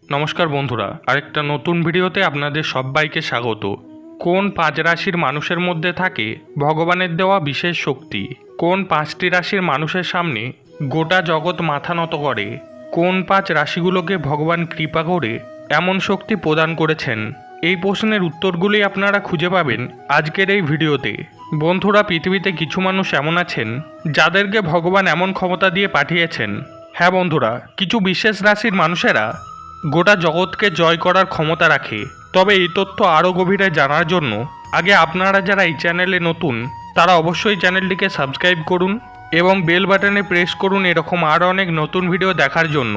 নমস্কার বন্ধুরা, আরেকটা নতুন ভিডিওতে আপনাদের সবাইকে স্বাগত। কোন 5 রাশির মানুষের মধ্যে থাকে ভগবানের দেওয়া বিশেষ শক্তি? কোন 5টি রাশির মানুষের সামনে গোটা জগৎ মাথা নত করে? কোন 5 রাশিগুলোকে ভগবান কৃপা করে এমন শক্তি প্রদান করেছেন? এই প্রশ্নের উত্তরগুলি আপনারা খুঁজে পাবেন আজকের এই ভিডিওতে। বন্ধুরা, পৃথিবীতে কিছু মানুষ এমন আছেন যাদেরকে ভগবান এমন ক্ষমতা দিয়ে পাঠিয়েছেন। হ্যাঁ বন্ধুরা, কিছু বিশেষ রাশির মানুষেরা গোটা জগৎকে জয় করার ক্ষমতা রাখে। তবে এই তথ্য আরও গভীরে জানার জন্য আগে আপনারা যারা এই চ্যানেলে নতুন তারা অবশ্যই চ্যানেলটিকে সাবস্ক্রাইব করুন এবং বেল বাটনে প্রেস করুন এরকম আরও অনেক নতুন ভিডিও দেখার জন্য।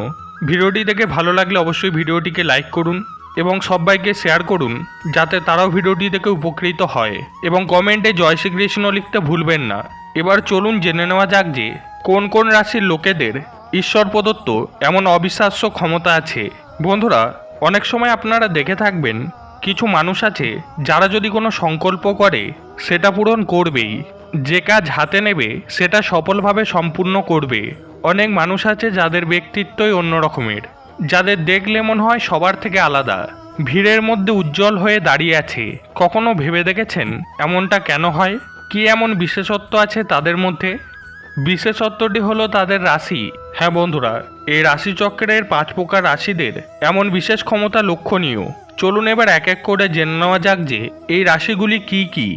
ভিডিওটি দেখে ভালো লাগলে অবশ্যই ভিডিওটিকে লাইক করুন এবং সবাইকে শেয়ার করুন যাতে তারাও ভিডিওটি দেখে উপকৃত হয়, এবং কমেন্টে জয় শ্রীকৃষ্ণ লিখতে ভুলবেন না। এবার চলুন জেনে নেওয়া যাক যে কোন কোন রাশির লোকেদের ঈশ্বর প্রদত্ত এমন অবিশ্বাস্য ক্ষমতা আছে। বন্ধুরা, অনেক সময় আপনারা দেখে থাকবেন কিছু মানুষ আছে যারা যদি কোনো সংকল্প করে সেটা পূরণ করবেই, যে কাজ হাতে নেবে সেটা সফলভাবে সম্পূর্ণ করবে। অনেক মানুষ আছে যাদের ব্যক্তিত্বই অন্য রকমের, যাদের দেখলে মনে হয় সবার থেকে আলাদা, ভিড়ের মধ্যে উজ্জ্বল হয়ে দাঁড়িয়ে আছে। কখনো ভেবে দেখেছেন এমনটা কেন হয়? কি এমন বিশেষত্ব আছে তাদের মধ্যে? বিশেষত্বটি হলো তাদের রাশি। হ্যাঁ বন্ধুরা, এই রাশিচক্রের 5 প্রকার রাশিদের এমন বিশেষ ক্ষমতা লক্ষণীয়। চলুন এবার এক এক করে জেনে নেওয়া যাক যে এই রাশিগুলি কি কি।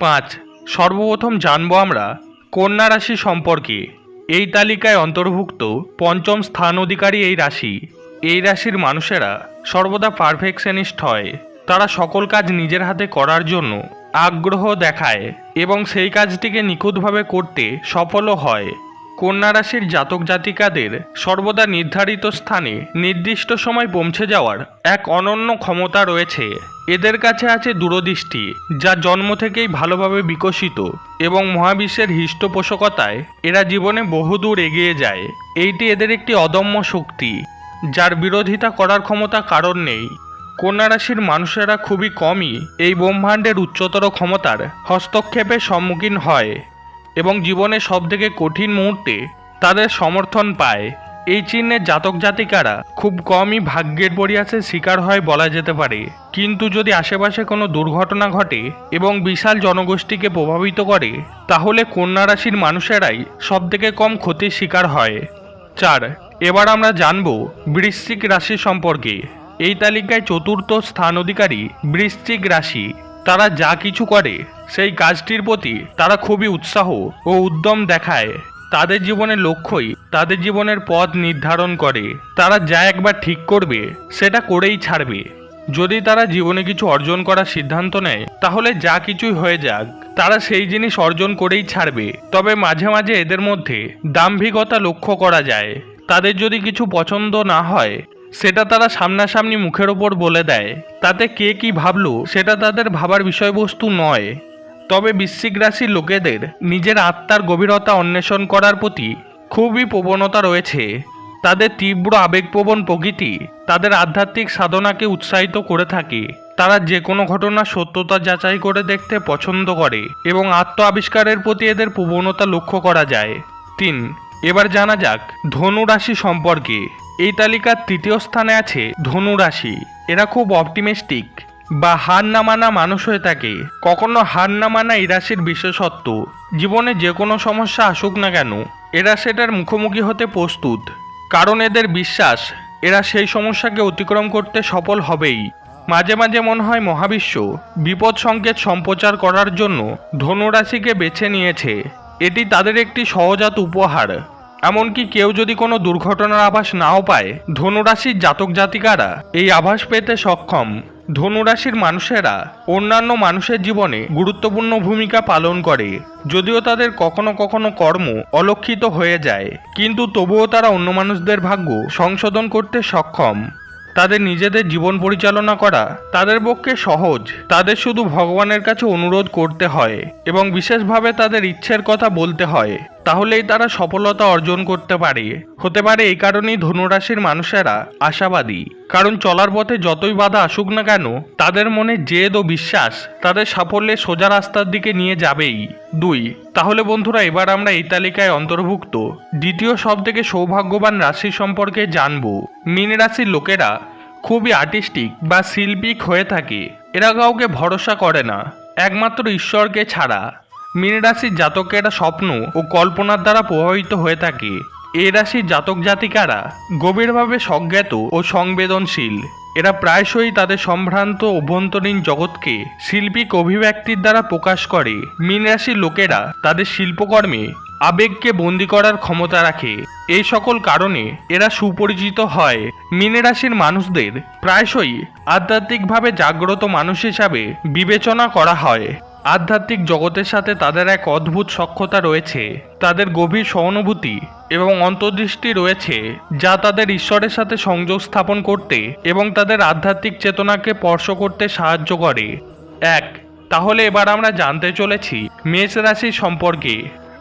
5, সর্বপ্রথম জানবো আমরা কন্যা রাশি সম্পর্কে। এই তালিকায় অন্তর্ভুক্ত 5ম স্থান অধিকারী এই রাশি। এই রাশির মানুষেরা সর্বদা পারফেকশনিস্ট হয়। তারা সকল কাজ নিজের হাতে করার জন্য আগ্রহ দেখায় এবং সেই কাজটিকে নিখুঁতভাবে করতে সফলও হয়। কন্যা রাশির জাতক জাতিকাদের সর্বদা নির্ধারিত স্থানে নির্দিষ্ট সময় পৌঁছে যাওয়ার এক অনন্য ক্ষমতা রয়েছে। এদের কাছে আছে দূরদৃষ্টি, যা জন্ম থেকেই ভালোভাবে বিকশিত, এবং মহাবিশ্বের হৃষ্টপোষকতায় এরা জীবনে বহুদূর এগিয়ে যায়। এইটি এদের একটি অদম্য শক্তি, যার বিরোধিতা করার ক্ষমতা কারণ নেই। কন্যা রাশির মানুষেরা খুবই কমই এই ব্রহ্মাণ্ডের উচ্চতর ক্ষমতার হস্তক্ষেপের সম্মুখীন হয় এবং জীবনের সবথেকে কঠিন মুহূর্তে তাদের সমর্থন পায়। এই চিহ্নের জাতক জাতিকারা খুব কমই ভাগ্যের পরিহাসের শিকার হয় বলা যেতে পারে, কিন্তু যদি আশেপাশে কোনো দুর্ঘটনা ঘটে এবং বিশাল জনগোষ্ঠীকে প্রভাবিত করে তাহলে কন্যা রাশির মানুষেরাই সবথেকে কম ক্ষতির শিকার হয়। 4, এবার আমরা জানব বৃশ্চিক রাশি সম্পর্কে। এই তালিকায় 4র্থ স্থান অধিকারী বৃশ্চিক রাশি। তারা যা কিছু করে সেই কাজটির প্রতি তারা খুবই উৎসাহ ও উদ্যম দেখায়। তাদের জীবনের লক্ষ্যই তাদের জীবনের পথ নির্ধারণ করে। তারা যা একবার ঠিক করবে সেটা করেই ছাড়বে। যদি তারা জীবনে কিছু অর্জন করার সিদ্ধান্ত নেয় তাহলে যা কিছুই হয়ে যাক তারা সেই জিনিস অর্জন করেই ছাড়বে। তবে মাঝে মাঝে এদের মধ্যে দাম্ভিকতা লক্ষ্য করা যায়। তাদের যদি কিছু পছন্দ না হয় সেটা তারা সামনাসামনি মুখের ওপর বলে দেয়। তাতে কে কি ভাবলো সেটা তাদের ভাবার বিষয়বস্তু নয়। তবে বৃশ্চিক রাশির লোকেদের নিজের আত্মার গভীরতা অন্বেষণ করার প্রতি খুবই প্রবণতা রয়েছে। তাদের তীব্র আবেগপ্রবণ প্রকৃতি তাদের আধ্যাত্মিক সাধনাকে উৎসাহিত করে থাকে। তারা যে কোনো ঘটনার সত্যতা যাচাই করে দেখতে পছন্দ করে এবং আত্ম আবিষ্কারের প্রতি এদের প্রবণতা লক্ষ্য করা যায়। 3, এবার জানা যাক ধনু রাশি সম্পর্কে। এই তালিকার 3য় স্থানে আছে ধনু রাশি। এরা খুব অপটিমিস্টিক বা হার না মানা মানুষ হয়ে থাকে। কখনো হার না মানা এই রাশির বিশেষত্ব। জীবনে যে কোনো সমস্যা আসুক না কেন এরা সেটার মুখোমুখি হতে প্রস্তুত, কারণ এদের বিশ্বাস এরা সেই সমস্যাকে অতিক্রম করতে সফল হবেই। মাঝে মাঝে মনে হয় মহাবিশ্ব বিপদ সংকেত সম্প্রচার করার জন্য ধনু রাশিকে বেছে নিয়েছে। এটি তাদের একটি সহজাত উপহার। এমনকি কেউ যদি কোনো দুর্ঘটনার আভাস নাও পায়, ধনুরাশির জাতক জাতিকারা এই আভাস পেতে সক্ষম। ধনুরাশির মানুষেরা অন্যান্য মানুষের জীবনে গুরুত্বপূর্ণ ভূমিকা পালন করে। যদিও তাদের কখনো কখনো কর্ম অলক্ষিত হয়ে যায়, কিন্তু তবুও তারা অন্য মানুষদের ভাগ্য সংশোধন করতে সক্ষম। তাদের নিজেদের জীবন পরিচালনা করা তাদের পক্ষে সহজ। তাদের শুধু ভগবানের কাছে অনুরোধ করতে হয় এবং বিশেষভাবে তাদের ইচ্ছের কথা বলতে হয়, তাহলেই তারা সফলতা অর্জন করতে পারে। হতে পারে এই কারণেই ধনুরাশির মানুষেরা আশাবাদী, কারণ চলার পথে যতই বাধা আসুক না কেন তাদের মনে জেদ ও বিশ্বাস তাদের সাফল্যের সোজা রাস্তার দিকে নিয়ে যাবেই। 2, তাহলে বন্ধুরা এবার আমরা এই তালিকায় অন্তর্ভুক্ত দ্বিতীয় সবথেকে সৌভাগ্যবান রাশি সম্পর্কে জানব। মীন রাশির লোকেরা খুবই আর্টিস্টিক বা শিল্পিক হয়ে থাকে। এরা কাউকে ভরসা করে না, একমাত্র ঈশ্বরকে ছাড়া। মীন রাশির জাতকেরা স্বপ্ন ও কল্পনার দ্বারা প্রভাবিত হয়ে থাকে। এই রাশির জাতক জাতিকারা গভীরভাবে স্বজ্ঞাত ও সংবেদনশীল। এরা প্রায়শই তাদের সম্ভ্রান্ত অভ্যন্তরীণ জগৎকে শিল্পিক অভিব্যক্তির দ্বারা প্রকাশ করে। মীন রাশির লোকেরা তাদের শিল্পকর্মে আবেগকে বন্দী করার ক্ষমতা রাখে। এই সকল কারণে এরা সুপরিচিত হয়। মীন রাশির মানুষদের প্রায়শই আধ্যাত্মিকভাবে জাগ্রত মানুষ হিসাবে বিবেচনা করা হয়। আধ্যাত্মিক জগতের সাথে তাদের এক অদ্ভুত সখ্যতা রয়েছে। তাদের গভীর সহানুভূতি এবং অন্তর্দৃষ্টি রয়েছে, যা তাদের ঈশ্বরের সাথে সংযোগ স্থাপন করতে এবং তাদের আধ্যাত্মিক চেতনাকে স্পর্শ করতে সাহায্য করে। তাহলে এবার আমরা জানতে চলেছি মেষ রাশি সম্পর্কে।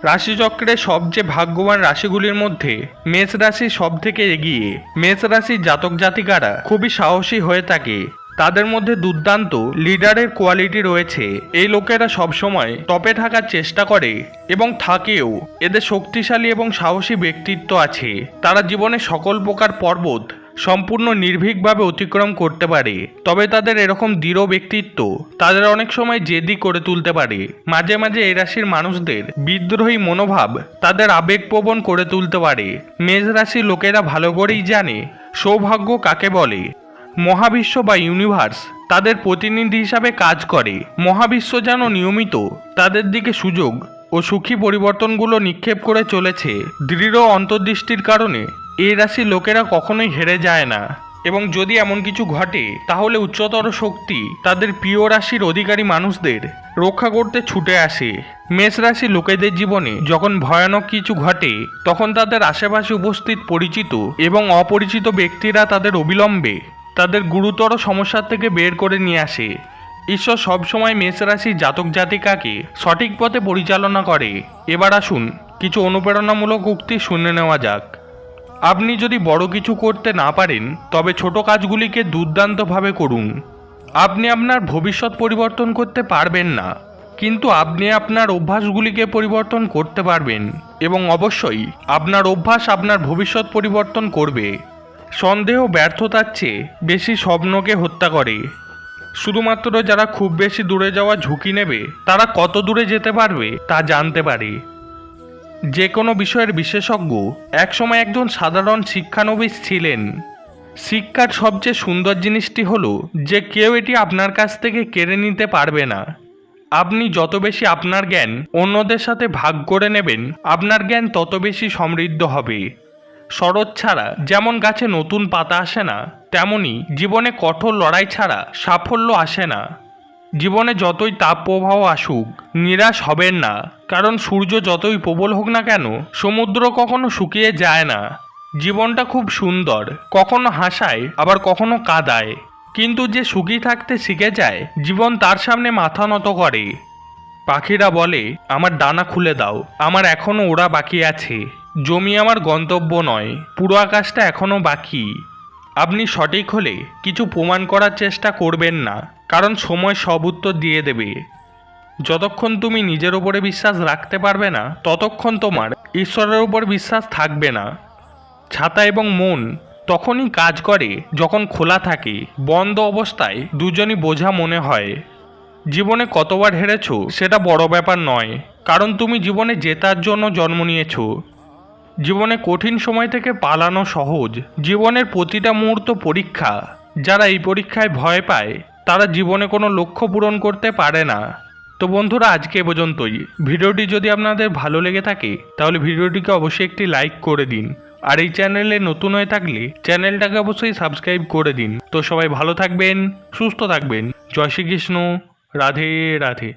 রাশিচক্রের সবচেয়ে ভাগ্যবান রাশিগুলির মধ্যে মেষ রাশি সব থেকে এগিয়ে। মেষ রাশির জাতক জাতিকারা খুবই সাহসী হয়ে থাকে। তাদের মধ্যে দুর্দান্ত লিডারের কোয়ালিটি রয়েছে। এই লোকেরা সবসময় টপে থাকার চেষ্টা করে এবং থাকেও। এদের শক্তিশালী এবং সাহসী ব্যক্তিত্ব আছে। তারা জীবনে সকল প্রকার পর্বত সম্পূর্ণ নির্ভীকভাবে অতিক্রম করতে পারে। তবে তাদের এরকম দৃঢ় ব্যক্তিত্ব তাদের অনেক সময় জেদি করে তুলতে পারে। মাঝে মাঝে এই রাশির মানুষদের বিদ্রোহী মনোভাব তাদের আবেগপ্রবণ করে তুলতে পারে। মেষ রাশির লোকেরা ভালো করেই জানে সৌভাগ্য কাকে বলে। মহাবিশ্ব বা ইউনিভার্স তাদের প্রতিনিধি হিসাবে কাজ করে। মহাবিশ্ব যেন নিয়মিত তাদের দিকে সুযোগ ও সুখী পরিবর্তনগুলো নিক্ষেপ করে চলেছে। দৃঢ় অন্তর্দৃষ্টির কারণে এই রাশির লোকেরা কখনোই হেরে যায় না, এবং যদি এমন কিছু ঘটে তাহলে উচ্চতর শক্তি তাদের প্রিয় রাশির অধিকারী মানুষদের রক্ষা করতে ছুটে আসে। মেষ রাশির লোকেদের জীবনে যখন ভয়ানক কিছু ঘটে, তখন তাদের আশেপাশে উপস্থিত পরিচিত এবং অপরিচিত ব্যক্তিরা তাদের অবিলম্বে তাদের গুরুতর সমস্যার থেকে বের করে নিয়ে আসে। ঈশ্বর সবসময় মেষ রাশির জাতক জাতিকাকে সঠিক পথে পরিচালনা করে। এবার আসুন কিছু অনুপ্রেরণামূলক উক্তি শুনে নেওয়া যাক। আপনি যদি বড় কিছু করতে না পারেন, তবে ছোট কাজগুলিকে দুর্দান্তভাবে করুন। আপনি আপনার ভবিষ্যৎ পরিবর্তন করতে পারবেন না, কিন্তু আপনি আপনার অভ্যাসগুলিকে পরিবর্তন করতে পারবেন, এবং অবশ্যই আপনার অভ্যাস আপনার ভবিষ্যৎ পরিবর্তন করবে। সন্দেহ ব্যর্থতার চেয়ে বেশি স্বপ্নকে হত্যা করে। শুধুমাত্র যারা খুব বেশি দূরে যাওয়া ঝুঁকি নেবে, তারা কত দূরে যেতে পারবে তা জানতে পারে। যে কোনো বিষয়ের বিশেষজ্ঞ একসময় একজন সাধারণ শিক্ষানবিশ ছিলেন। শিক্ষার সবচেয়ে সুন্দর জিনিসটি হলো যে কেউ এটি আপনার কাছ থেকে কেড়ে নিতে পারবে না। আপনি যত বেশি আপনার জ্ঞান অন্যদের সাথে ভাগ করে নেবেন, আপনার জ্ঞান তত বেশি সমৃদ্ধ হবে। শরৎ ছাড়া যেমন গাছে নতুন পাতা আসে না, তেমনি জীবনে কঠোর লড়াই ছাড়া সাফল্য আসে না। জীবনে যতই তাপপ্রবাহ আসুক, নিরাশ হবেন না, কারণ সূর্য যতই প্রবল হোক না কেন, সমুদ্র কখনো শুকিয়ে যায় না। জীবনটা খুব সুন্দর, কখনো হাসায় আবার কখনো কাঁদায়, কিন্তু যে সুখী থাকতে শিখে যায়, জীবন তার সামনে মাথা নত করে। পাখিরা বলে, আমার ডানা খুলে দাও, আমার এখনো ওড়া বাকি আছে। জমি আমার গন্তব্য নয়, পুরো আকাশটা এখনো বাকি। আপনি সঠিক হলে কিছু প্রমাণ করার চেষ্টা করবেন না, কারণ সময় সব উত্তর দিয়ে দেবে। যতক্ষণ তুমি নিজের উপরে বিশ্বাস রাখতে পারবে না, ততক্ষণ তোমার ঈশ্বরের উপর বিশ্বাস থাকবে না। ছাতা এবং মন তখনই কাজ করে যখন খোলা থাকে। বন্ধ অবস্থায় দুজনই বোঝা মনে হয়। জীবনে কতবার হেরেছো সেটা বড় ব্যাপার নয়, কারণ তুমি জীবনে জেতার জন্য জন্ম নিয়েছো। জীবনে কঠিন সময় থেকে পালানো সহজ, জীবনের প্রতিটা মুহূর্ত পরীক্ষা। যারা এই পরীক্ষায় ভয় পায়, তারা জীবনে কোনো লক্ষ্য পূরণ করতে পারে না। তো বন্ধুরা, আজকে এ পর্যন্তই। ভিডিওটি যদি আপনাদের ভালো লেগে থাকে, তাহলে ভিডিওটিকে অবশ্যই একটি লাইক করে দিন। আর এই চ্যানেলে নতুন হয়ে থাকলে চ্যানেলটাকে অবশ্যই সাবস্ক্রাইব করে দিন। তো সবাই ভালো থাকবেন, সুস্থ থাকবেন। জয় শ্রীকৃষ্ণ। রাধে রাধে।